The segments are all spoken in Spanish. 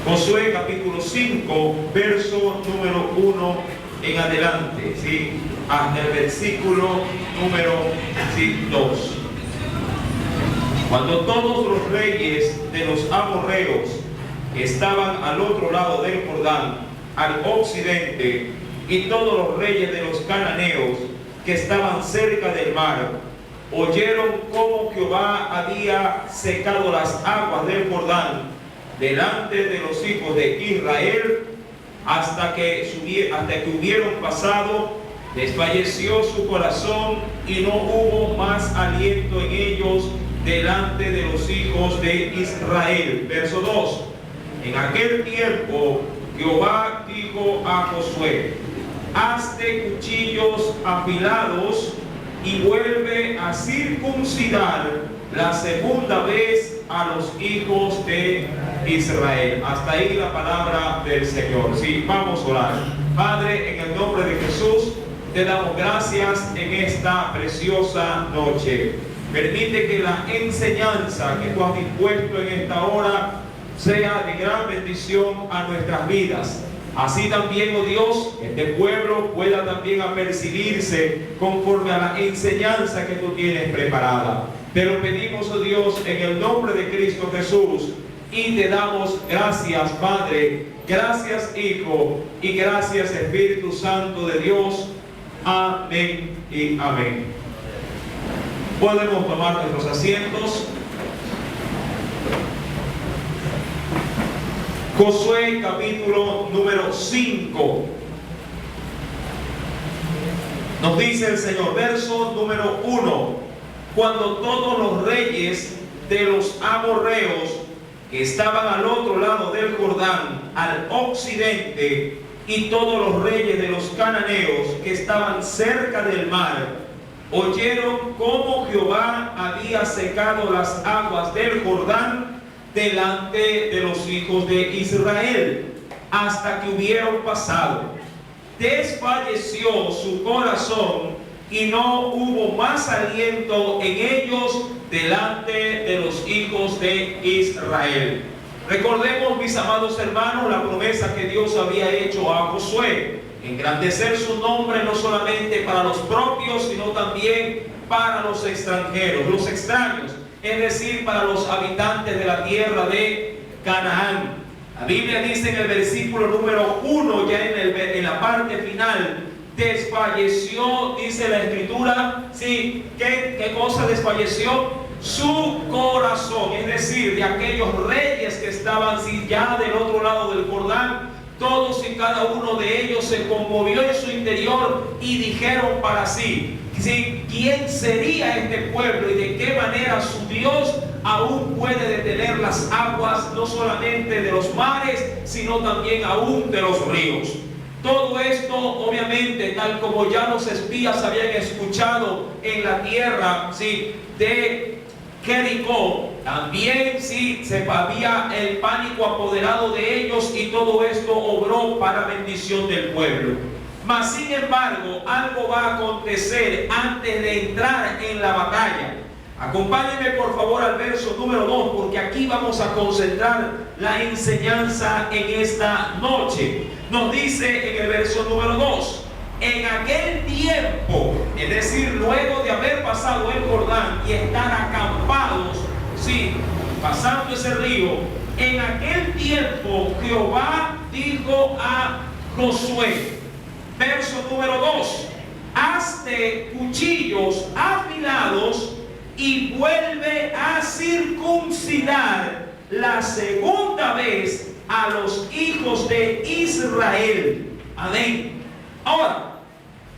Josué capítulo 5, verso número 1 en adelante, ¿sí? Hasta el versículo número 2. Cuando todos los reyes de los amorreos estaban al otro lado del Jordán, al occidente, y todos los reyes de los cananeos que estaban cerca del mar, oyeron cómo Jehová había secado las aguas del Jordán delante de los hijos de Israel, hasta que hubieron pasado, desfalleció su corazón y no hubo más aliento en ellos delante de los hijos de Israel. Verso 2. En aquel tiempo Jehová dijo a Josué: hazte cuchillos afilados y vuelve a circuncidar la segunda vez a los hijos de Israel. Hasta ahí la palabra del Señor. Sí, vamos a orar. Padre, en el nombre de Jesús, te damos gracias en esta preciosa noche. Permite que la enseñanza que tú has dispuesto en esta hora sea de gran bendición a nuestras vidas. Así también, oh Dios, este pueblo pueda también apercibirse conforme a la enseñanza que tú tienes preparada. Te lo pedimos, oh Dios, en el nombre de Cristo Jesús, y te damos gracias, Padre, gracias, Hijo, y gracias, Espíritu Santo de Dios. Amén y amén. Podemos tomar nuestros asientos. Josué capítulo número 5. Nos dice el Señor, verso número 1. Cuando todos los reyes de los amorreos que estaban al otro lado del Jordán, al occidente, y todos los reyes de los cananeos que estaban cerca del mar, oyeron cómo Jehová había secado las aguas del Jordán delante de los hijos de Israel, hasta que hubieron pasado, desfalleció su corazón y no hubo más aliento en ellos delante de los hijos de Israel. Recordemos, mis amados hermanos, la promesa que Dios había hecho a Josué: engrandecer su nombre no solamente para los propios, sino también para los extranjeros, los extraños, es decir, para los habitantes de la tierra de Canaán. La Biblia dice en el versículo número 1, ya en la parte final, desfalleció, dice la Escritura, ¿sí? ¿Qué cosa desfalleció? Su corazón, es decir, de aquellos reyes que estaban ya del otro lado del Jordán. Todos y cada uno de ellos se conmovió en su interior y dijeron para sí: ¿sí? ¿Quién sería este pueblo y de qué manera su Dios aún puede detener las aguas, no solamente de los mares, sino también aún de los ríos? Todo esto, obviamente, tal como ya los espías habían escuchado en la tierra, ¿sí?, de Jericó, también se había el pánico apoderado de ellos, y todo esto obró para bendición del pueblo. Mas sin embargo, algo va a acontecer antes de entrar en la batalla. Acompáñenme por favor al verso número 2, porque aquí vamos a concentrar la enseñanza en esta noche. Nos dice en el verso número 2: en aquel tiempo, es decir, luego de haber pasado el Jordán y estar acampados, sí, pasando ese río, en aquel tiempo Jehová dijo a Josué, verso número 2: hazte cuchillos afilados y vuelve a circuncidar la segunda vez a los hijos de Israel. Amén. Ahora,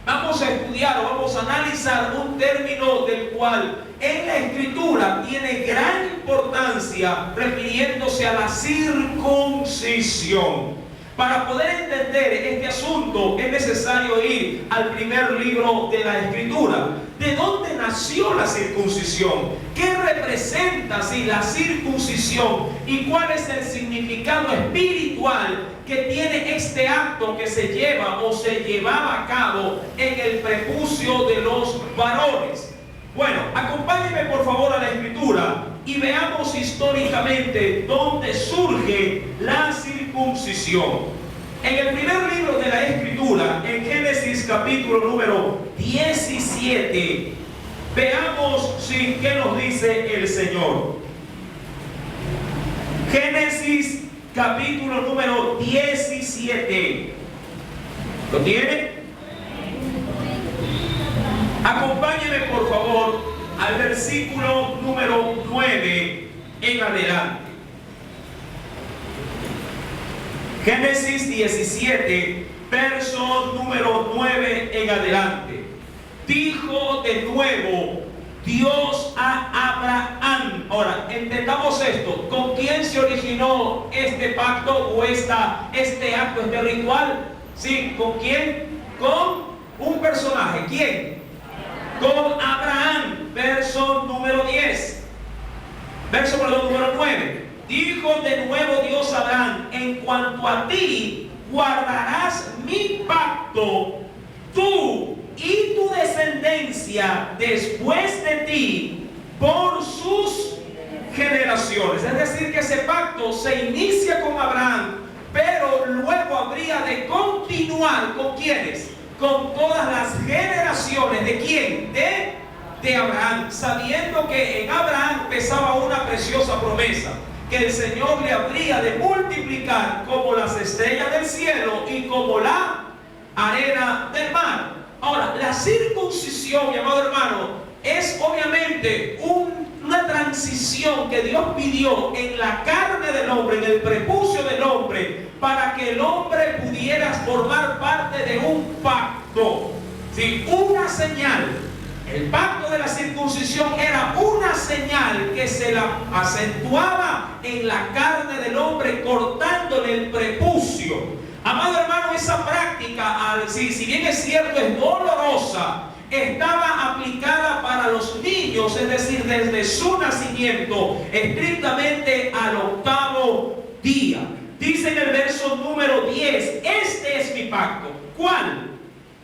vamos a estudiar o vamos a analizar un término del cual en la Escritura tiene gran importancia, refiriéndose a la circuncisión. Para poder entender este asunto es necesario ir al primer libro de la Escritura. ¿De dónde nació la circuncisión? ¿Qué representa la circuncisión? ¿Y cuál es el significado espiritual que tiene este acto que se lleva o se llevaba a cabo en el prepucio de los varones? Bueno, acompáñenme por favor a la Escritura y veamos históricamente dónde surge surge la circuncisión. En el primer libro de la Escritura, en Génesis capítulo número 17, veamos qué nos dice el Señor. Génesis capítulo número 17. ¿Lo tiene? Acompáñeme por favor al versículo número 9 en adelante. Génesis 17, verso número 9 en adelante. Dijo de nuevo Dios a Abraham. Ahora, entendamos esto. ¿Con quién se originó este pacto o este acto, este ritual? Sí, ¿con quién? Con un personaje. ¿Quién? Con Abraham. Verso número 10. Verso número 9. Dijo de nuevo Dios a Abraham: en cuanto a ti, guardarás mi pacto, tú y tu descendencia después de ti, por sus generaciones. Es decir, que ese pacto se inicia con Abraham, pero luego habría de continuar ¿con quiénes? Con todas las generaciones. ¿De quién? De Abraham, sabiendo que en Abraham pesaba una preciosa promesa, que el Señor le habría de multiplicar como las estrellas del cielo y como la arena del mar. Ahora, la circuncisión, mi amado hermano, es obviamente una transición que Dios pidió en la carne del hombre, en el prepucio del hombre, para que el hombre pudiera formar parte de un pacto, ¿sí? Una señal. El pacto de la circuncisión era una señal que se la acentuaba en la carne del hombre, cortándole el prepucio. Amado hermano, esa práctica, si bien es cierto, es dolorosa, estaba aplicada para los niños, es decir, desde su nacimiento, estrictamente al 8º día. Dice en el verso número 10, este es mi pacto. ¿Cuál?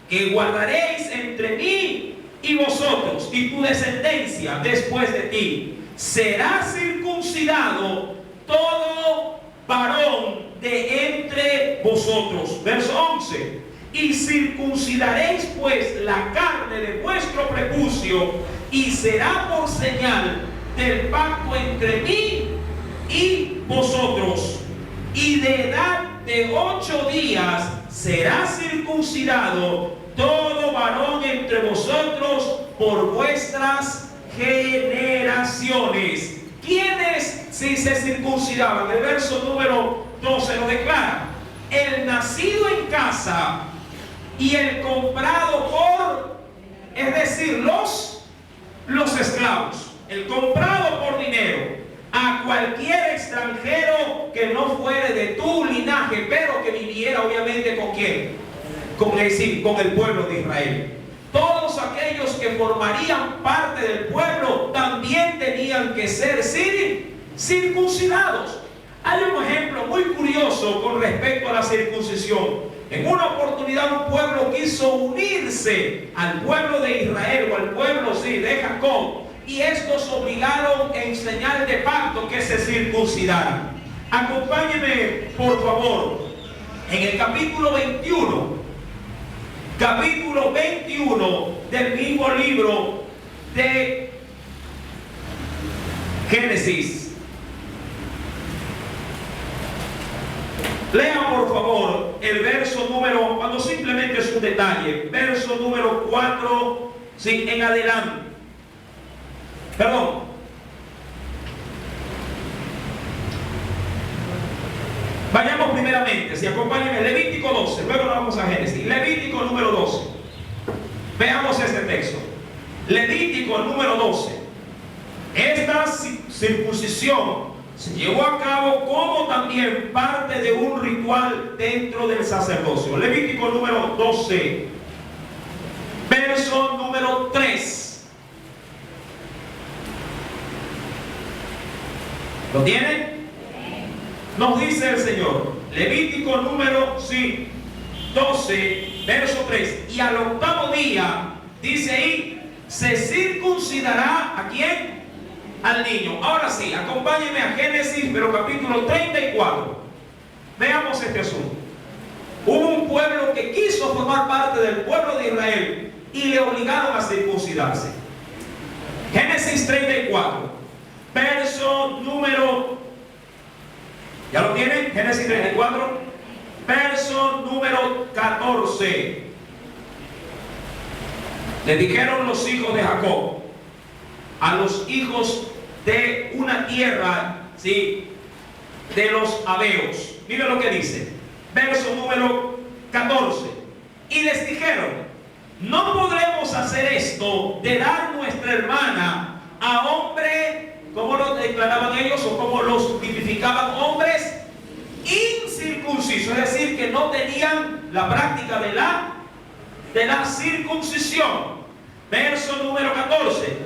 Que guardaréis entre mí y vosotros y tu descendencia después de ti. Será circuncidado todo varón de entre vosotros. Verso 11. Y circuncidaréis pues la carne de vuestro prepucio, y será por señal del pacto entre mí y vosotros. Y de edad de 8 días será circuncidado todo varón entre vosotros por vuestras generaciones. ¿Quiénes si se circuncidaban? El verso número 12 lo declara: el nacido en casa y el comprado por, es decir, los esclavos, el comprado por dinero, a cualquier extranjero que no fuere de tu linaje, pero que viviera obviamente ¿con quién? Con el pueblo de Israel. Todos aquellos que formarían parte del pueblo también tenían que ser circuncidados. Hay un ejemplo muy curioso con respecto a la circuncisión. En una oportunidad un pueblo quiso unirse al pueblo de Israel, o al pueblo de Jacob, y estos obligaron en señal de pacto que se circuncidaran. Acompáñenme por favor en el capítulo 21 del mismo libro de Génesis. Lea por favor el verso número, cuando simplemente es un detalle, verso número 4, sí, en adelante. Perdón. Vayamos primeramente, si acompáñenme, Levítico 12, luego nos vamos a Génesis. Levítico número 12. Veamos este texto. Levítico número 12. Esta circuncisión se llevó a cabo como también parte de un ritual dentro del sacerdocio. Levítico número 12, verso número 3. ¿Lo tienen? Nos dice el Señor, Levítico número 12, verso 3. Y al 8º día, dice ahí, se circuncidará ¿a quién? al niño. Ahora sí, acompáñenme a Génesis, pero capítulo 34. Veamos este asunto. Hubo un pueblo que quiso formar parte del pueblo de Israel y le obligaron a circuncidarse. Génesis 34, verso número, ¿ya lo tienen? Génesis 34, verso número 14. Le dijeron los hijos de Jacob a los hijos de una tierra, ¿sí?, de los Abeos. Miren lo que dice, verso número 14. Y les dijeron: no podremos hacer esto de dar nuestra hermana a hombre, como lo declaraban ellos o como los tipificaban, hombres incircuncisos, es decir, que no tenían la práctica de la circuncisión. Verso número 14: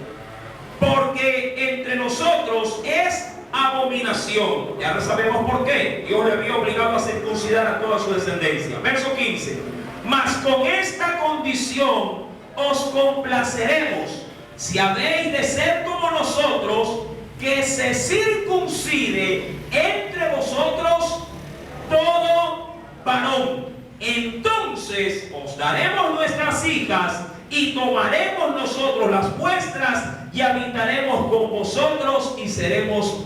porque entre nosotros es abominación. Ya no sabemos por qué. Dios le había obligado a circuncidar a toda su descendencia. Verso 15: mas con esta condición os complaceremos, si habéis de ser como nosotros, que se circuncide entre vosotros todo varón. Entonces os daremos nuestras hijas y tomaremos nosotros las vuestras y habitaremos con vosotros y seremos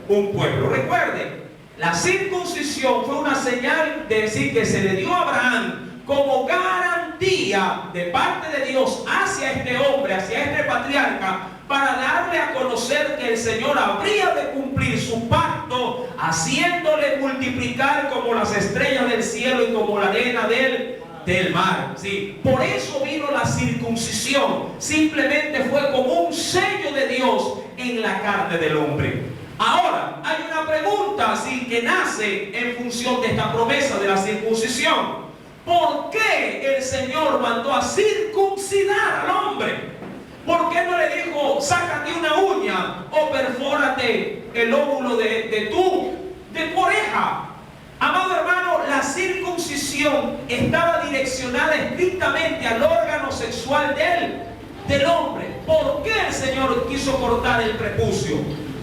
un pueblo. Recuerden, la circuncisión fue una señal de decir que se le dio a Abraham como garantía de parte de Dios hacia este hombre, hacia este patriarca, para darle a conocer que el Señor habría de cumplir su pacto, haciéndole multiplicar como las estrellas del cielo y como la arena del mar. ¿Sí? Por eso vino la circuncisión. Simplemente fue como un sello de Dios en la carne del hombre. Ahora, hay una pregunta, ¿sí?, que nace en función de esta promesa de la circuncisión. ¿Por qué el Señor mandó a circuncidar al hombre? ¿Por qué no le dijo: sácate una uña o perfórate el lóbulo de tu oreja? Amado hermano, la circuncisión estaba direccionada estrictamente al órgano sexual del hombre. ¿Por qué el Señor quiso cortar el prepucio?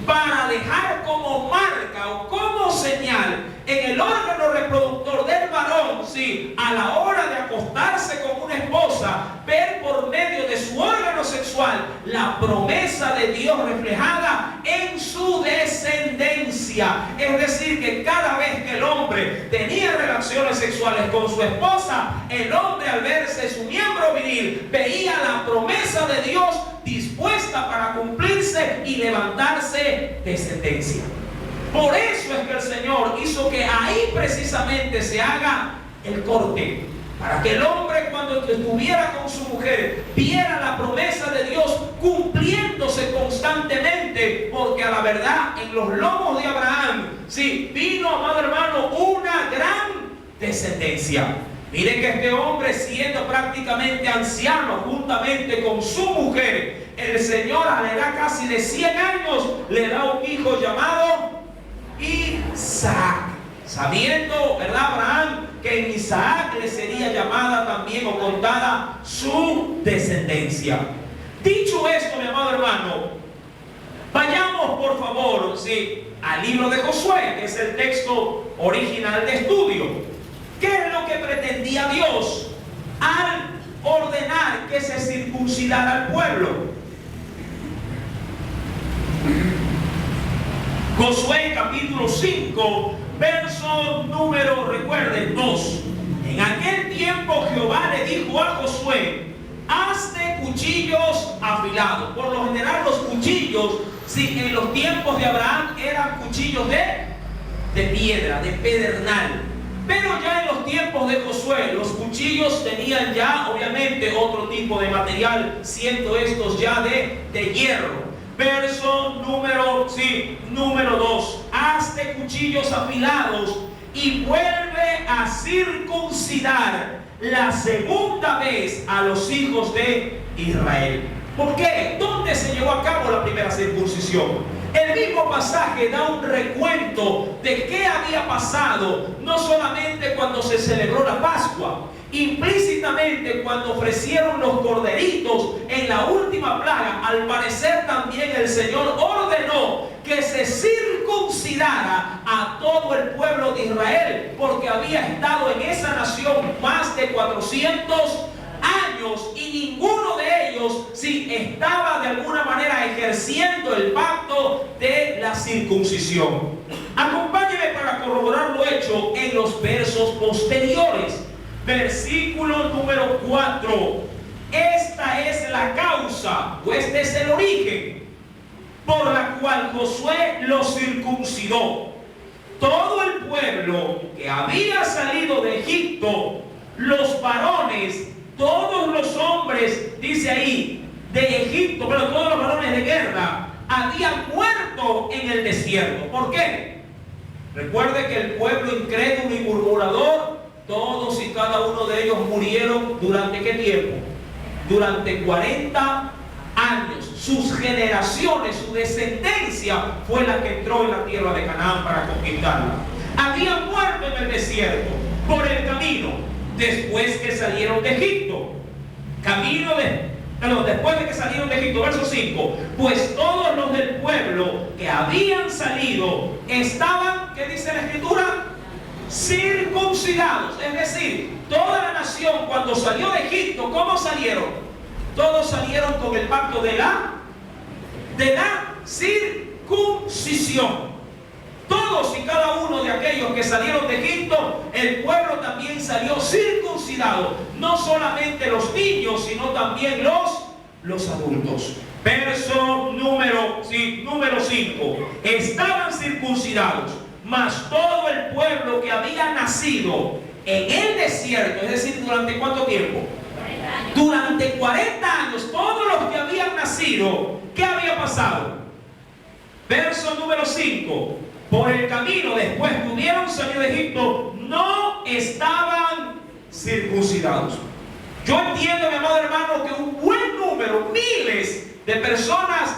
Para dejar como marca o como señal en el órgano reproductor del varón, sí, a la hora de acostarse con una esposa, ver por medio de su órgano sexual la promesa de Dios reflejada en su descendencia. Es decir, que cada vez que el hombre tenía relaciones sexuales con su esposa, el hombre, al verse su miembro viril, veía la promesa de Dios dispuesta para cumplirse y levantarse descendencia. Por eso es que el Señor hizo que ahí precisamente se haga el corte, para que el hombre, cuando estuviera con su mujer, viera la promesa de Dios cumpliéndose constantemente, porque a la verdad en los lomos de Abraham, sí, vino, amado hermano, una gran descendencia. Miren que este hombre, siendo prácticamente anciano juntamente con su mujer, el Señor a la edad casi de 100 años le da un hijo llamado Isaac, sabiendo, ¿verdad?, Abraham, que en Isaac le sería llamada también o contada su descendencia. Dicho esto, mi amado hermano, vayamos por favor, sí, al libro de Josué, que es el texto original de estudio. ¿Qué es lo que pretendía Dios al ordenar que se circuncidara al pueblo? Josué capítulo 5, verso número, recuerden, 2. En aquel tiempo Jehová le dijo a Josué: hazte cuchillos afilados. Por lo general los cuchillos, sí, en los tiempos de Abraham eran cuchillos de piedra, de pedernal. Pero ya en los tiempos de Josué, los cuchillos tenían ya obviamente otro tipo de material, siendo estos ya de hierro. Verso número 2. Hazte cuchillos afilados y vuelve a circuncidar la segunda vez a los hijos de Israel. ¿Por qué? ¿Dónde se llevó a cabo la primera circuncisión? El mismo pasaje da un recuento de qué había pasado, no solamente cuando se celebró la Pascua, implícitamente cuando ofrecieron los corderitos en la última plaga. Al parecer también el Señor ordenó que se circuncidara a todo el pueblo de Israel, porque había estado en esa nación más de 400 años y ninguno de ellos estaba de alguna manera ejerciendo el pacto de la circuncisión. Acompáñenme para corroborar lo hecho en los versos posteriores. Versículo número 4. Esta es la causa, o este es el origen por la cual Josué los circuncidó. Todo el pueblo que había salido de Egipto, los varones, todos los hombres, dice ahí, de Egipto, pero todos los varones de guerra, habían muerto en el desierto. ¿Por qué? Recuerde que el pueblo incrédulo y murmurador, todos y cada uno de ellos murieron ¿durante qué tiempo? Durante 40 años. Sus generaciones, su descendencia fue la que entró en la tierra de Canaán para conquistarla. Habían muerto en el desierto por el camino, después que salieron de Egipto. Después de que salieron de Egipto, verso 5. Pues todos los del pueblo que habían salido estaban, ¿qué dice la Escritura? Circuncidados. Es decir, toda la nación cuando salió de Egipto, ¿cómo salieron? Todos salieron con el pacto de la circuncisión. Todos y cada uno de aquellos que salieron de Egipto, el pueblo también salió circuncidado. No solamente los niños, sino también los adultos. Verso número 5. Estaban circuncidados, mas todo el pueblo que había nacido en el desierto, es decir, ¿durante cuánto tiempo? 40 años. Durante 40 años, todos los que habían nacido, ¿qué había pasado? Verso número 5. Por el camino, después que hubieron salido de Egipto, no estaban circuncidados. Yo entiendo, mi amado hermano, que un buen número, miles de personas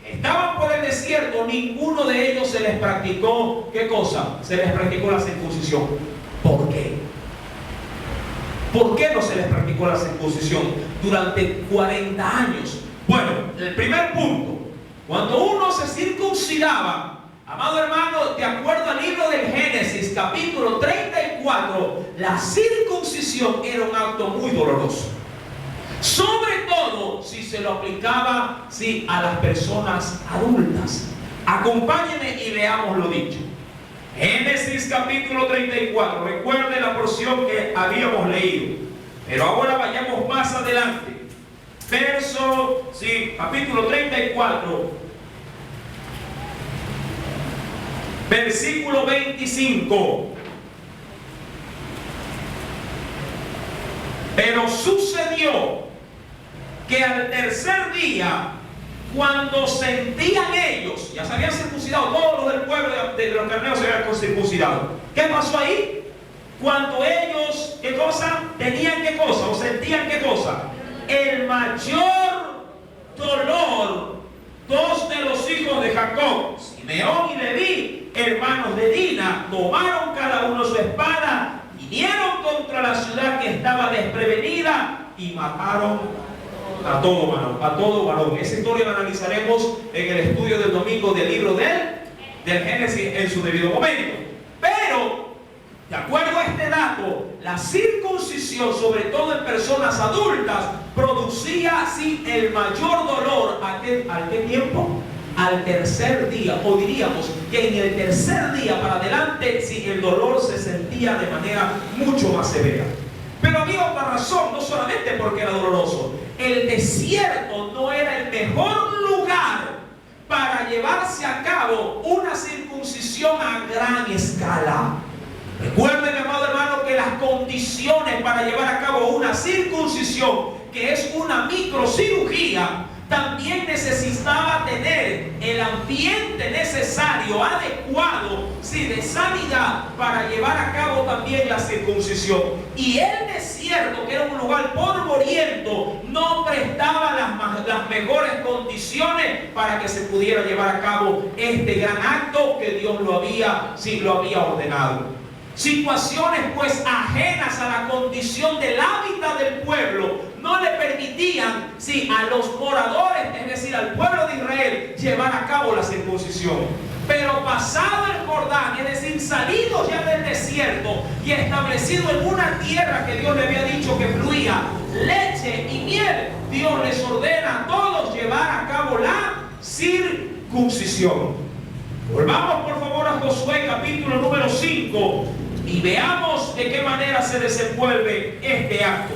estaban por el desierto. Ninguno de ellos se les practicó, ¿qué cosa? Se les practicó la circuncisión. ¿Por qué? ¿Por qué no se les practicó la circuncisión durante 40 años? Bueno, el primer punto, cuando uno se circuncidaba, amado hermano, de acuerdo al libro del Génesis, capítulo 34, la circuncisión era un acto muy doloroso. Sobre todo si se lo aplicaba a las personas adultas. Acompáñenme y leamos lo dicho. Génesis capítulo 34. Recuerde la porción que habíamos leído. Pero ahora vayamos más adelante. Capítulo 34. Versículo 25. Pero sucedió que al tercer día, cuando sentían ellos, ya se habían circuncidado, todos los del pueblo de los cananeos se habían circuncidado. ¿Qué pasó ahí? Cuando ellos, ¿qué cosa? Tenían qué cosa, o sentían qué cosa. El mayor dolor, dos de los hijos de Jacob, Simeón y Leví, hermanos de Dina, tomaron cada uno su espada, vinieron contra la ciudad que estaba desprevenida y mataron a todo varón. Esa historia la analizaremos en el estudio del domingo del libro del Génesis en su debido momento. Pero, de acuerdo a este dato, la circuncisión, sobre todo en personas adultas, producía el mayor dolor. ¿Al qué tiempo? Al tercer día, o diríamos que en el tercer día para adelante, el dolor se sentía de manera mucho más severa. Pero había otra razón, no solamente porque era doloroso. El desierto no era el mejor lugar para llevarse a cabo una circuncisión a gran escala. Recuerden, mi amado hermano, que las condiciones para llevar a cabo una circuncisión, que es una microcirugía, también necesitaba tener el ambiente necesario, adecuado, de sanidad para llevar a cabo también la circuncisión. Y el desierto, que era un lugar polvoriento, no prestaba las mejores condiciones para que se pudiera llevar a cabo este gran acto que Dios lo había ordenado. Situaciones pues ajenas a la condición del hábitat del pueblo no le permitían a los moradores, es decir, al pueblo de Israel, llevar a cabo la circuncisión. Pero pasado el Jordán, es decir, salidos ya del desierto y establecido en una tierra que Dios le había dicho que fluía leche y miel, Dios les ordena a todos llevar a cabo la circuncisión. Volvamos por favor a Josué capítulo número 5 y veamos de qué manera se desenvuelve este acto.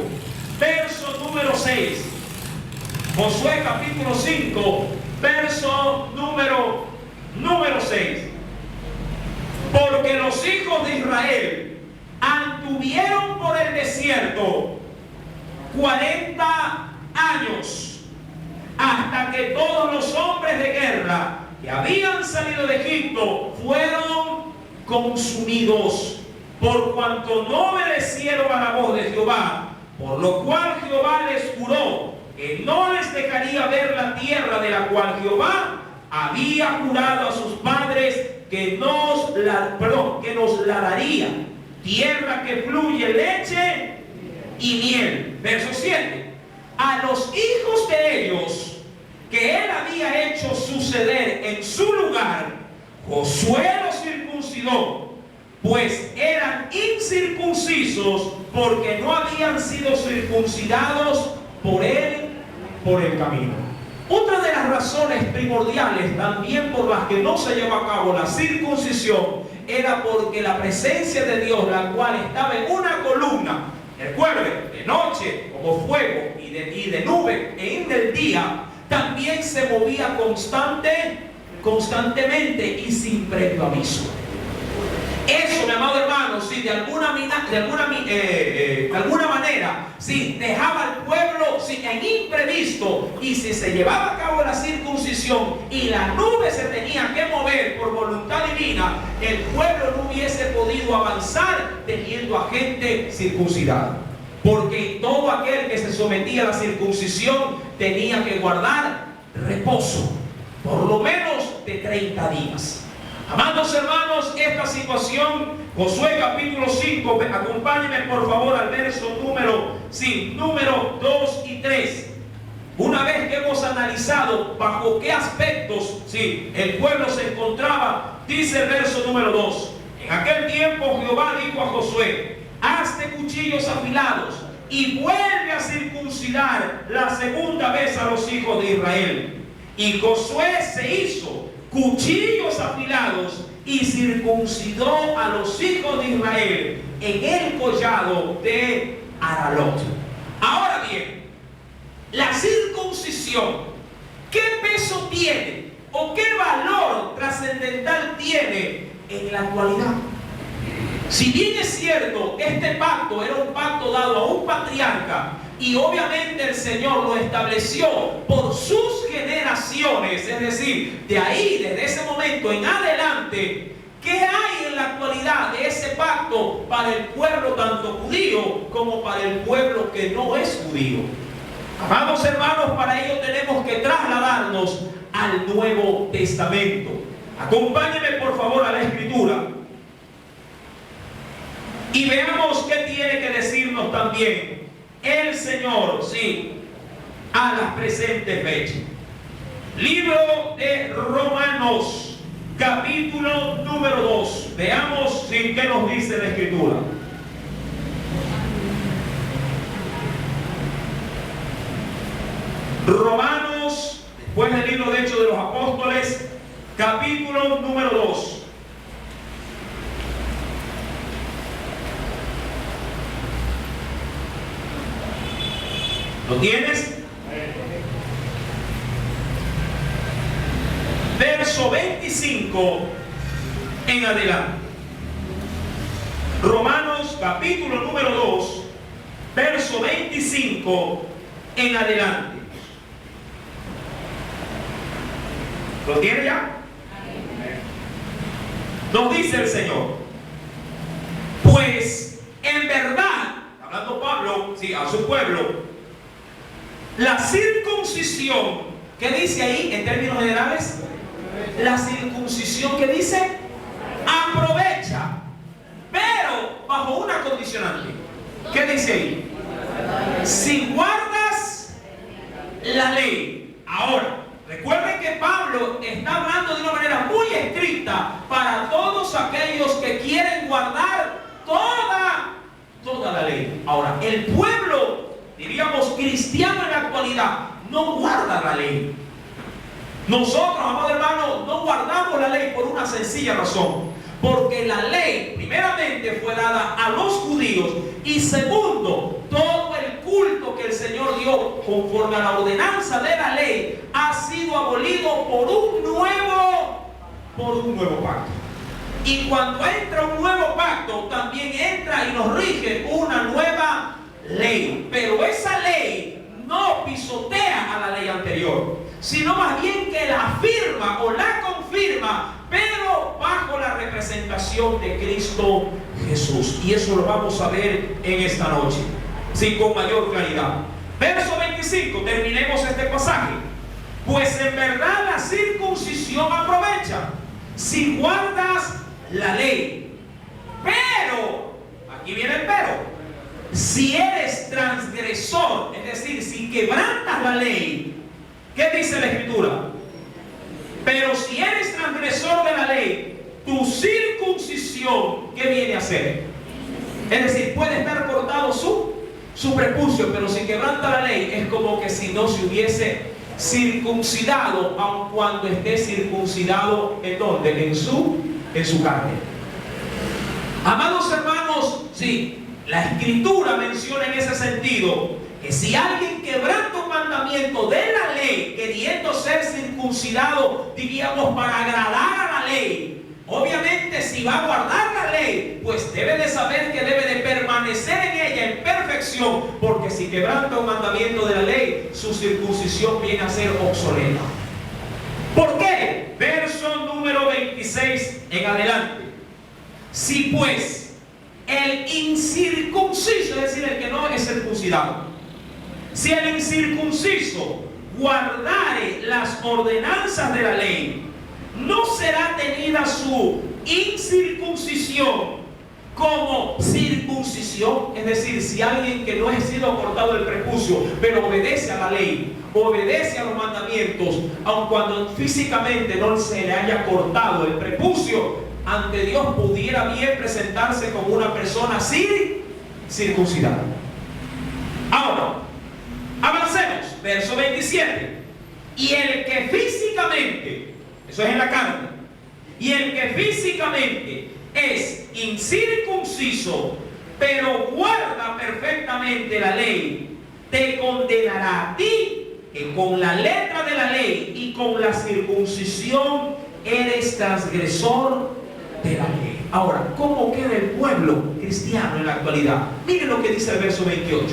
Verso número 6. Josué capítulo 5, verso número 6. Porque los hijos de Israel anduvieron por el desierto 40 años, hasta que todos los hombres de guerra que habían salido de Egipto fueron consumidos, por cuanto no obedecieron a la voz de Jehová, por lo cual Jehová les juró que no les dejaría ver la tierra de la cual Jehová había jurado a sus padres que nos la daría, tierra que fluye leche y miel. Verso 7. A los hijos de ellos que él había hecho suceder en su lugar, Josué los circuncidó, pues eran incircuncisos, porque no habían sido circuncidados por él por el camino. Otra de las razones primordiales también por las que no se llevó a cabo la circuncisión era porque la presencia de Dios, la cual estaba en una columna, recuerden, de noche como fuego y de nube en el día, también se movía constantemente y sin previo aviso. Eso, mi amado hermano, si de alguna manera, si dejaba al pueblo en imprevisto, y si se llevaba a cabo la circuncisión y la nube se tenía que mover por voluntad divina, el pueblo no hubiese podido avanzar teniendo a gente circuncidada. Porque todo aquel que se sometía a la circuncisión tenía que guardar reposo, por lo menos de 30 días. Amados hermanos, esta situación, Josué capítulo 5, acompáñenme por favor al verso número 2 y 3. Una vez que hemos analizado bajo qué aspectos el pueblo se encontraba, dice el verso número 2. En aquel tiempo Jehová dijo a Josué: hazte cuchillos afilados y vuelve a circuncidar la segunda vez a los hijos de Israel. Y Josué se hizo cuchillos afilados y circuncidó a los hijos de Israel en el collado de Aralot. Ahora bien, la circuncisión, ¿qué peso tiene o qué valor trascendental tiene en la actualidad? Si bien es cierto, este pacto era un pacto dado a un patriarca, y obviamente el Señor lo estableció por sus generaciones, es decir, de ahí, desde ese momento en adelante, ¿qué hay en la actualidad de ese pacto para el pueblo tanto judío como para el pueblo que no es judío? Amados hermanos, para ello tenemos que trasladarnos al Nuevo Testamento. Acompáñenme por favor a la Escritura y veamos qué tiene que decirnos también el Señor, a las presentes fechas. Libro de Romanos, capítulo número 2. Veamos qué nos dice la Escritura. Romanos, después del libro de Hechos de los Apóstoles, capítulo número 2. ¿Lo tienes? Verso 25 en adelante. Romanos capítulo número 2, verso 25 en adelante. ¿Lo tiene ya? Nos dice el Señor, pues en verdad, hablando Pablo, sí, a su pueblo, la circuncisión, ¿qué dice ahí en términos generales? La circuncisión, ¿qué dice? Aprovecha, pero bajo una condicionante. ¿Qué dice ahí? Si guardas la ley. Ahora, recuerden que Pablo está hablando de una manera muy estricta para todos aquellos que quieren guardar toda la ley. Ahora, el pueblo, diríamos cristiano en la actualidad, no guarda la ley. Nosotros, amados hermanos, no guardamos la ley por una sencilla razón. Porque la ley, primeramente, fue dada a los judíos. Y segundo, todo el culto que el Señor dio conforme a la ordenanza de la ley ha sido abolido por un nuevo pacto. Y cuando entra un nuevo pacto, también entra y nos rige una nueva ley. Pero esa ley no pisotea a la ley anterior, sino más bien que la afirma o la confirma, pero bajo la representación de Cristo Jesús. Y eso lo vamos a ver en esta noche, sí, con mayor claridad. Verso 25, terminemos este pasaje. Pues en verdad la circuncisión aprovecha si guardas la ley. Pero, aquí viene el pero, si eres transgresor, es decir, si quebrantas la ley, ¿qué dice la Escritura? Pero si eres transgresor de la ley, tu circuncisión, ¿qué viene a hacer? Es decir, puede estar cortado su prepucio, pero si quebranta la ley, es como que si no se hubiese circuncidado, aun cuando esté circuncidado, ¿en dónde? En su carne. Amados hermanos, sí, la Escritura menciona en ese sentido que si alguien quebranta un mandamiento de la ley, queriendo ser circuncidado, diríamos, para agradar a la ley, obviamente si va a guardar la ley, pues debe de saber que debe de permanecer en ella en perfección, porque si quebranta un mandamiento de la ley, su circuncisión viene a ser obsoleta. ¿Por qué? Verso número 26 en adelante. Si pues el incircunciso, es decir, el que no es circuncidado, si el incircunciso guardare las ordenanzas de la ley, no será tenida su incircuncisión como circuncisión. Es decir, si alguien que no ha sido cortado el prepucio, pero obedece a la ley, obedece a los mandamientos, aun cuando físicamente no se le haya cortado el prepucio, ante Dios pudiera bien presentarse como una persona circuncidada. Ahora, avancemos, verso 27. Y el que físicamente, eso es en la carne, y el que físicamente es incircunciso, pero guarda perfectamente la ley, te condenará a ti, que con la letra de la ley y con la circuncisión eres transgresor de la ley. Ahora, ¿cómo queda el pueblo cristiano en la actualidad? Miren lo que dice el verso 28.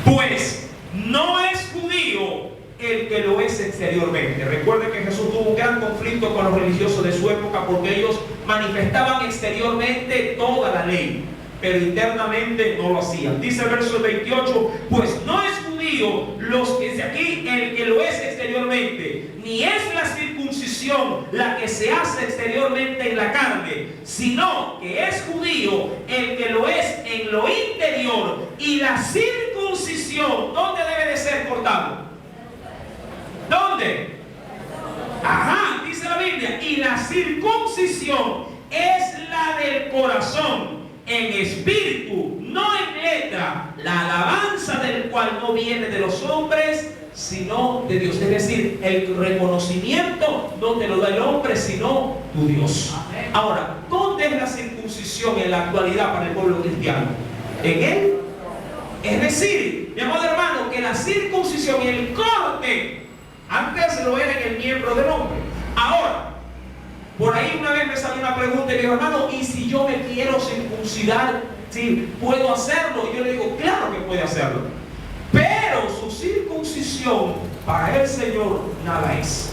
Pues no es judío el que lo es exteriormente. Recuerden que Jesús tuvo un gran conflicto con los religiosos de su época, porque ellos manifestaban exteriormente toda la ley, pero internamente no lo hacían. Dice el verso 28, pues no es judío los que dice aquí el que lo es exteriormente, ni es la circuncisión la que se hace exteriormente en la carne, sino que es judío el que lo es en lo interior. Y la circuncisión, ¿dónde debe de ser cortado? ¿Dónde? Ajá, dice la Biblia, y la circuncisión es la del corazón, en espíritu, no en letra, la alabanza del cual no viene de los hombres, sino de Dios. Es decir, el reconocimiento no te lo da el hombre, sino tu Dios. Ahora, ¿dónde es la circuncisión en la actualidad para el pueblo cristiano? En él. Es decir, mi amado hermano, que la circuncisión y el corte antes lo era en el miembro del hombre. Ahora, por ahí una vez me salió una pregunta y le digo, hermano, ¿y si yo me quiero circuncidar? ¿Sí? ¿Puedo hacerlo? Y yo le digo, claro que puede hacerlo. Pero su circuncisión para el Señor nada es.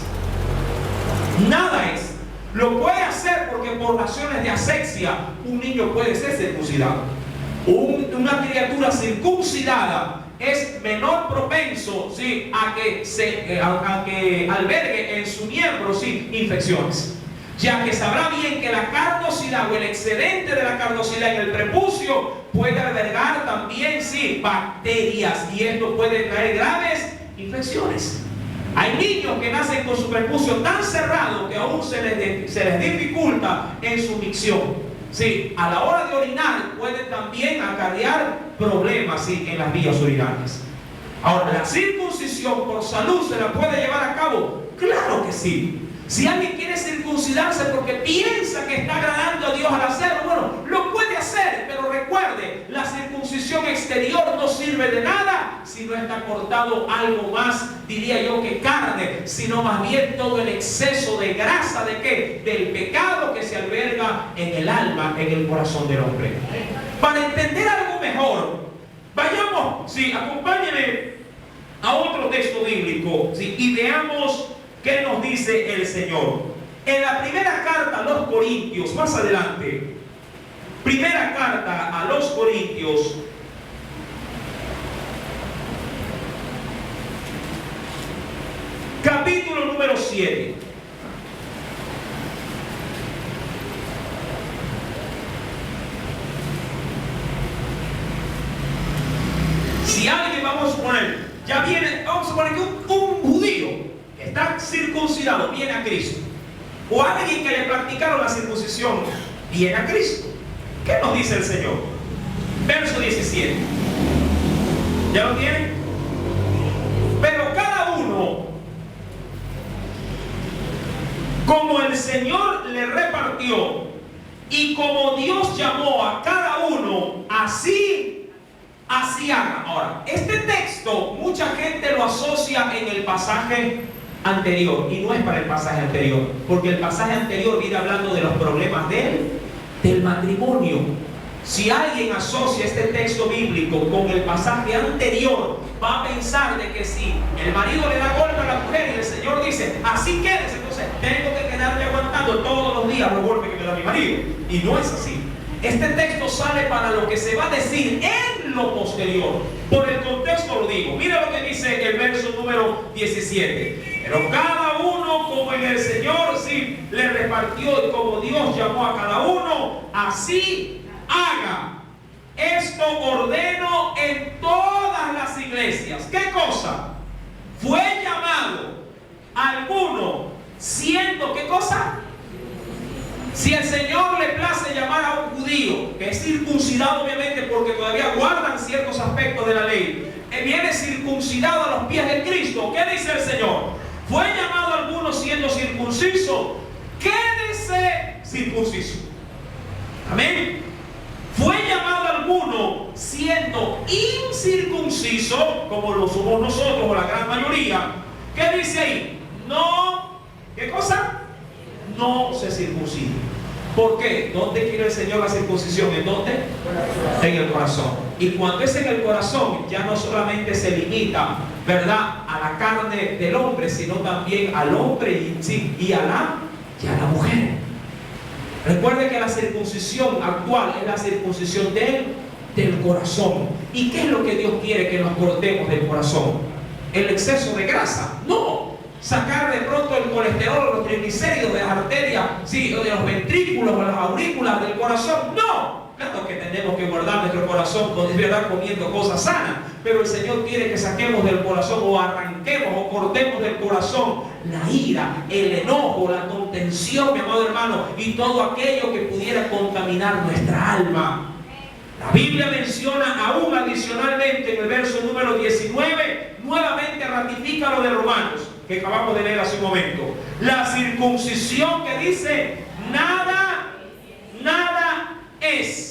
Nada es. Lo puede hacer porque por razones de asexia un niño puede ser circuncidado. Una criatura circuncidada es menor propenso, ¿sí?, a que albergue en su miembro, ¿sí?, infecciones, ya que sabrá bien que la carnosidad o el excedente de la carnosidad en el prepucio puede albergar también, sí, bacterias, y esto puede traer graves infecciones. Hay niños que nacen con su prepucio tan cerrado que aún se les dificulta en su micción. Sí, a la hora de orinar puede también acarrear problemas, sí, en las vías urinarias. Ahora, ¿la circuncisión por salud se la puede llevar a cabo? Claro que sí. Si alguien quiere circuncidarse porque piensa que está agradando a Dios al hacerlo, bueno, lo puede hacer, pero recuerde, la circuncisión exterior no sirve de nada si no está cortado algo más, diría yo, que carne, sino más bien todo el exceso de grasa, ¿de qué? Del pecado que se alberga en el alma, en el corazón del hombre. Para entender algo mejor, vayamos, sí, acompáñenme a otro texto bíblico, sí, y veamos ¿qué nos dice el Señor? En la primera carta a los Corintios, más adelante, primera carta a los Corintios, capítulo número 7. Si alguien, vamos a suponer, ya viene, vamos a suponer que un judío está circuncidado, viene a Cristo, o alguien que le practicaron la circuncisión, viene a Cristo. ¿Qué nos dice el Señor? Verso 17. ¿Ya lo tienen? Pero cada uno, como el Señor le repartió y como Dios llamó a cada uno, así haga. Ahora, este texto mucha gente lo asocia en el pasaje anterior, y no es para el pasaje anterior, porque el pasaje anterior viene hablando de los problemas del matrimonio. Si alguien asocia este texto bíblico con el pasaje anterior, va a pensar de que si el marido le da golpe a la mujer y el Señor dice, así quédese, entonces tengo que quedarle aguantando todos los días los golpes que me da mi marido. Y no es así. Este texto sale para lo que se va a decir en lo posterior. Por el contexto lo digo. Mira lo que dice el verso número 17. Pero cada uno como en el Señor sí le repartió y como Dios llamó a cada uno, así haga. Esto ordeno en todas las iglesias. ¿Qué cosa? Fue llamado alguno siendo, ¿qué cosa? Si el Señor le place llamar a un judío, que es circuncidado obviamente porque todavía guardan ciertos aspectos de la ley, viene circuncidado a los pies de Cristo, ¿qué dice el Señor? Fue llamado alguno siendo circunciso, quédese circunciso. Amén. Fue llamado alguno siendo incircunciso, como lo somos nosotros o la gran mayoría. ¿Qué dice ahí? No, ¿qué cosa? No se circuncide. ¿Por qué? ¿Dónde quiere el Señor la circuncisión? ¿En dónde? En el corazón. Y cuando es en el corazón, ya no solamente se limita, ¿verdad?, a la carne del hombre, sino también al hombre y a la mujer. Recuerde que la circuncisión actual es la circuncisión del corazón. ¿Y qué es lo que Dios quiere que nos cortemos del corazón? ¿El exceso de grasa? No. Sacar de pronto el colesterol, los triglicéridos de las arterias, sí, o de los ventrículos o las aurículas del corazón. No. Claro que tenemos que guardar nuestro corazón, es verdad, comiendo cosas sanas, pero el Señor quiere que saquemos del corazón o arranquemos o cortemos del corazón la ira, el enojo, la contención, mi amado hermano, y todo aquello que pudiera contaminar nuestra alma. La Biblia menciona aún adicionalmente en el verso número 19, nuevamente ratifica lo de Romanos, que acabamos de leer hace un momento. La circuncisión que dice, nada es.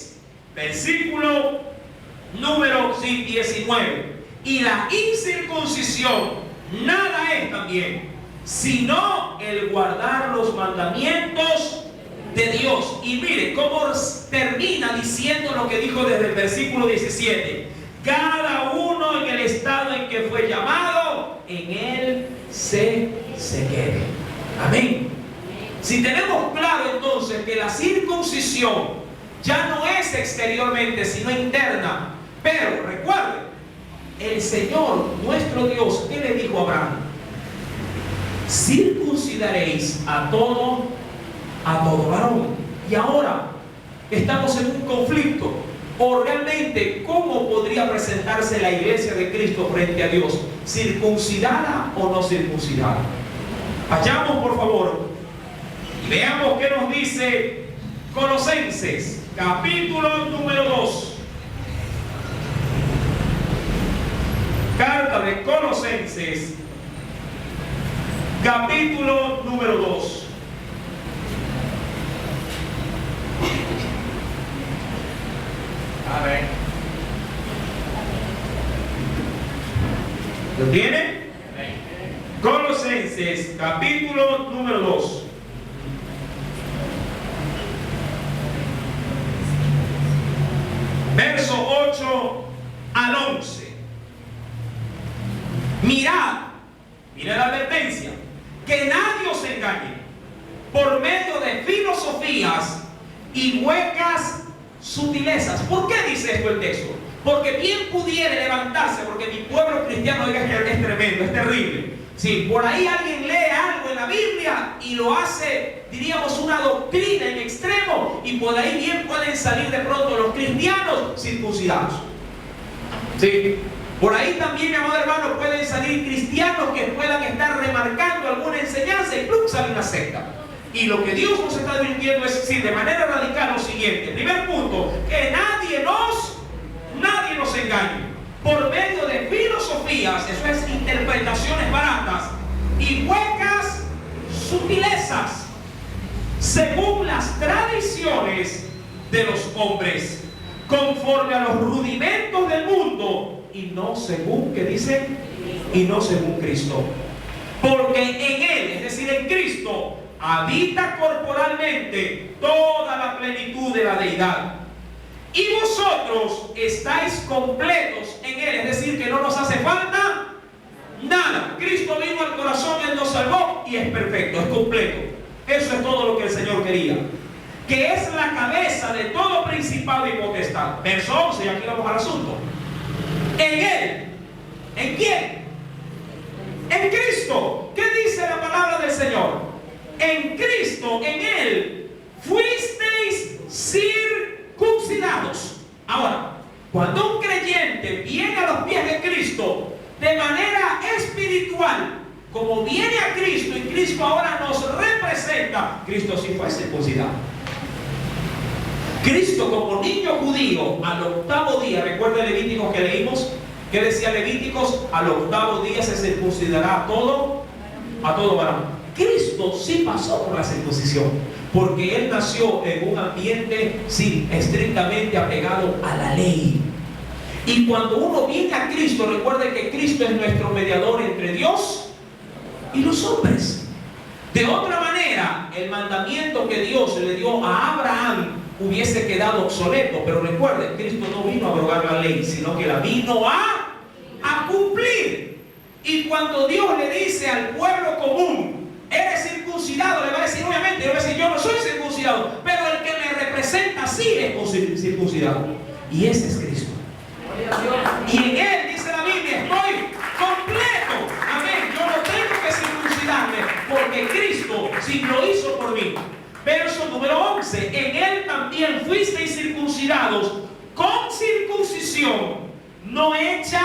Versículo número 19. Y la incircuncisión, nada es también, sino el guardar los mandamientos de Dios. Y mire cómo termina diciendo lo que dijo desde el versículo 17. Cada uno en el estado en que fue llamado, en él se quede. Amén. Si tenemos claro entonces que la circuncisión ya no es exteriormente, sino interna, pero recuerden, el Señor, nuestro Dios, ¿qué le dijo a Abraham? Circuncidaréis a todo varón. Y ahora estamos en un conflicto. O realmente, ¿cómo podría presentarse la iglesia de Cristo frente a Dios? ¿Circuncidada o no circuncidada? Vayamos por favor y veamos qué nos dice Colosenses, capítulo número 2. Carta de Colosenses, capítulo número 2. A ver. ¿Lo tiene? Colosenses, capítulo número 2. Verso 8 al 11. Mirad la advertencia, que nadie os engañe por medio de filosofías y huecas sutilezas. ¿Por qué dice esto el texto? Porque bien pudiera levantarse, porque mi pueblo cristiano es tremendo, es terrible. Si por ahí alguien lee algo en la Biblia y lo hace, diríamos, una doctrina en extremo, y por ahí bien pueden salir de pronto los cristianos circuncidados. ¿Sí? Por ahí también, mi amado hermano, pueden salir cristianos que puedan estar remarcando alguna enseñanza y ¡plum! Sale una secta. Y lo que Dios nos está advirtiendo es decir de manera radical lo siguiente. Primer punto, que nadie nos engañe por medio de filosofías, eso es interpretaciones baratas, y huecas sutilezas, según las tradiciones de los hombres, conforme a los rudimentos del mundo, y no según, ¿qué dice? Y no según Cristo. Porque en Él, es decir, en Cristo, habita corporalmente toda la plenitud de la deidad. Y vosotros estáis completos en Él, es decir, que no nos hace falta nada. Cristo vino al corazón, Él nos salvó y es perfecto, es completo. Eso es todo lo que el Señor quería. Que es la cabeza de todo principado y potestad. Verso 11, y aquí vamos al asunto. En Él, ¿en quién? En Cristo. ¿Qué dice la palabra del Señor? En Cristo, en Él, fuisteis circuncidados. Ahora, cuando un creyente viene a los pies de Cristo de manera espiritual, como viene a Cristo y Cristo ahora nos representa, Cristo sí fue circuncidado. Cristo como niño judío al octavo día, recuerda Levíticos que leímos, ¿qué decía Levíticos? Al octavo día se circuncidará a todo varón. Cristo sí pasó por la circuncisión, porque Él nació en un ambiente, sí, estrictamente apegado a la ley. Y cuando uno viene a Cristo, recuerde que Cristo es nuestro mediador entre Dios y los hombres. De otra manera, el mandamiento que Dios le dio a Abraham hubiese quedado obsoleto. Pero recuerde, Cristo no vino a abrogar la ley, sino que la vino a cumplir. Y cuando Dios le dice al pueblo común, eres circuncidado, le va a decir, obviamente, le va a decir, yo no soy circuncidado, pero el que me representa sí es circuncidado. Y ese es Cristo. Y en Él, dice la Biblia, estoy completo. Amén. Yo no tengo que circuncidarme, porque Cristo sí lo hizo por mí. Verso número 11. En Él también fuisteis circuncidados con circuncisión no hecha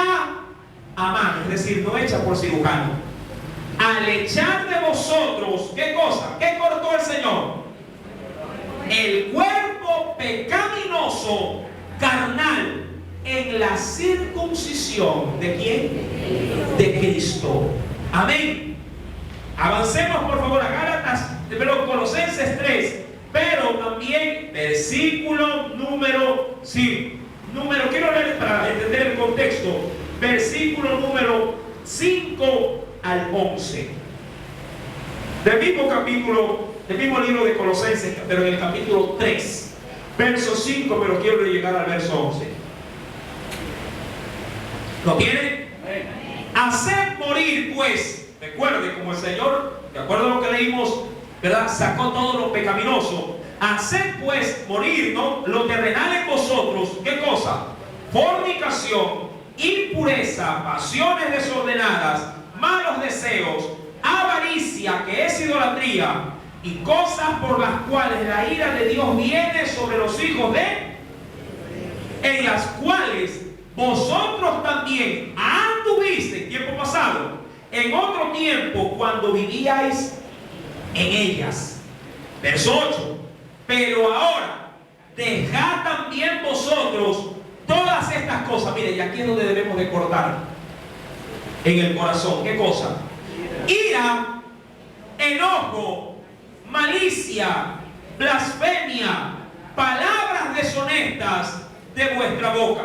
a mano, es decir, no hecha por cirujano. Al echar de vosotros, ¿qué cosa? ¿Qué cortó el Señor? El cuerpo pecaminoso, carnal, en la circuncisión. ¿De quién? De Cristo. Amén. Avancemos por favor a Gálatas, pero Colosenses 3, pero también versículo número 5. Quiero leer para entender el contexto. Versículo número 5 al 11. Del mismo capítulo, del mismo libro de Colosenses, pero en el capítulo 3, verso 5, pero quiero llegar al verso 11. ¿Lo tiene? Haced morir pues, recuerde, como el Señor, de acuerdo a lo que leímos, ¿verdad? Sacó todo lo pecaminoso. Haced pues morir, ¿no?, lo terrenal en vosotros. ¿Qué cosa? Fornicación, impureza, pasiones desordenadas, malos deseos, avaricia, que es idolatría, y cosas por las cuales la ira de Dios viene sobre los hijos en las cuales vosotros también anduviste en tiempo pasado, en otro tiempo, cuando vivíais en ellas. Verso 8. Pero ahora dejad también vosotros todas estas cosas. Mire, y aquí es donde debemos de cortar en el corazón. ¿Qué cosa? Ira, enojo, malicia, blasfemia, palabras deshonestas de vuestra boca.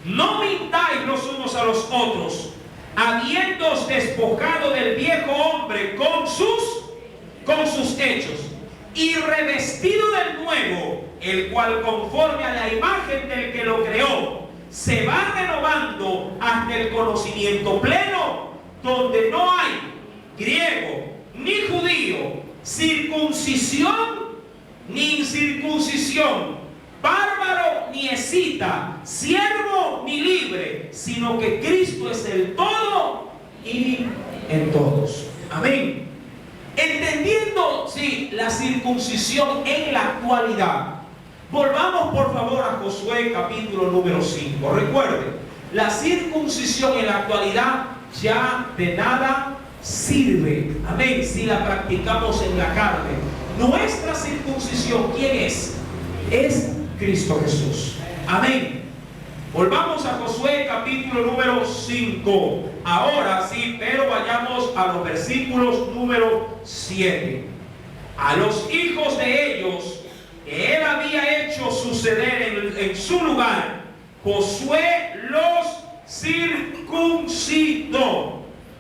No mintáis los unos a los otros, habiéndoos despojado del viejo hombre con sus hechos, y revestido del nuevo, el cual conforme a la imagen del que lo creó, se va renovando hasta el conocimiento pleno, donde no hay griego ni judío, circuncisión ni incircuncisión, bárbaro ni escita, siervo ni libre, sino que Cristo es el todo y en todos. Amén. Entendiendo, sí, la circuncisión en la actualidad, volvamos por favor a Josué capítulo número 5. Recuerden, la circuncisión en la actualidad ya de nada sirve. Amén. Si la practicamos en la carne. Nuestra circuncisión, ¿quién es? Es Cristo Jesús. Amén. Volvamos a Josué capítulo número 5. Ahora sí, pero vayamos a los versículos número 7. A los hijos de ellos que él había hecho suceder en su lugar, Josué los circuncidó,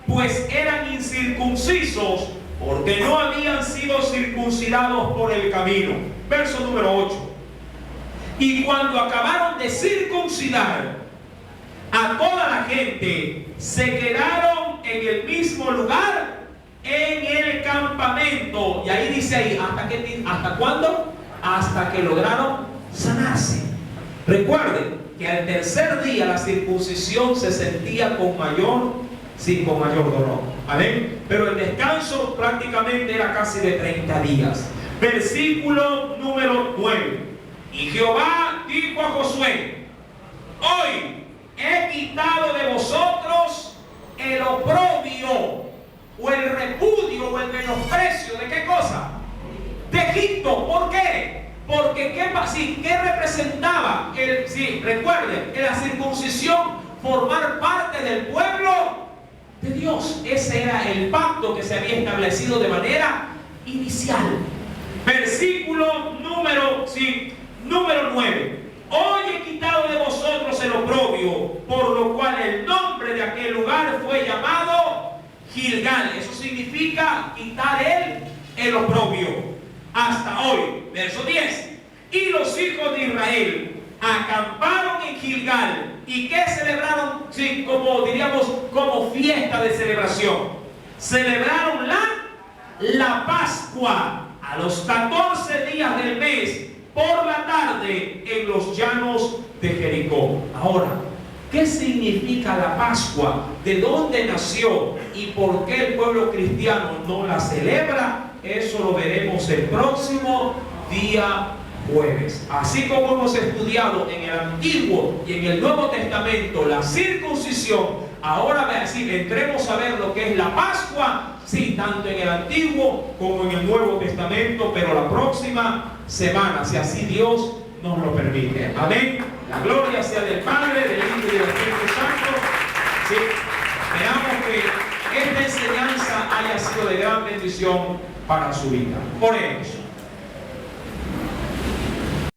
pues eran incircuncisos, porque no habían sido circuncidados por el camino. Verso número 8. Y cuando acabaron de circuncidar a toda la gente, se quedaron en el mismo lugar, en el campamento. Y ahí dice ahí, ¿hasta cuándo? Hasta que lograron sanarse. Recuerden que al tercer día la circuncisión se sentía con mayor dolor. ¿Amén? Pero el descanso prácticamente era casi de 30 días. Versículo número 9. Y Jehová dijo a Josué: hoy he quitado de vosotros el oprobio, o el repudio, o el menosprecio. ¿De qué cosa? De Egipto. ¿Por qué? Porque ¿qué representaba? Recuerden, que la circuncisión, formar parte del pueblo de Dios. Ese era el pacto que se había establecido de manera inicial. Versículo número 9. Hoy he quitado de vosotros el oprobio, por lo cual el nombre de aquel lugar fue llamado Gilgal. Eso significa quitar el oprobio. Hasta hoy. Verso 10. Y los hijos de Israel acamparon en Gilgal. ¿Y qué celebraron? Sí, como diríamos, como fiesta de celebración. Celebraron la Pascua a los 14 días del mes, por la tarde, en los llanos de Jericó. Ahora, ¿qué significa la Pascua? ¿De dónde nació? ¿Y por qué el pueblo cristiano no la celebra? Eso lo veremos el próximo día jueves. Así como hemos estudiado en el Antiguo y en el Nuevo Testamento la circuncisión, ahora entremos a ver lo que es la Pascua, sí, tanto en el Antiguo como en el Nuevo Testamento, pero la próxima semana, si así Dios nos lo permite. Amén. La gloria sea del Padre, del Hijo y del Espíritu Santo. Sí, esperamos que esta enseñanza haya sido de gran bendición para su vida. Oremos.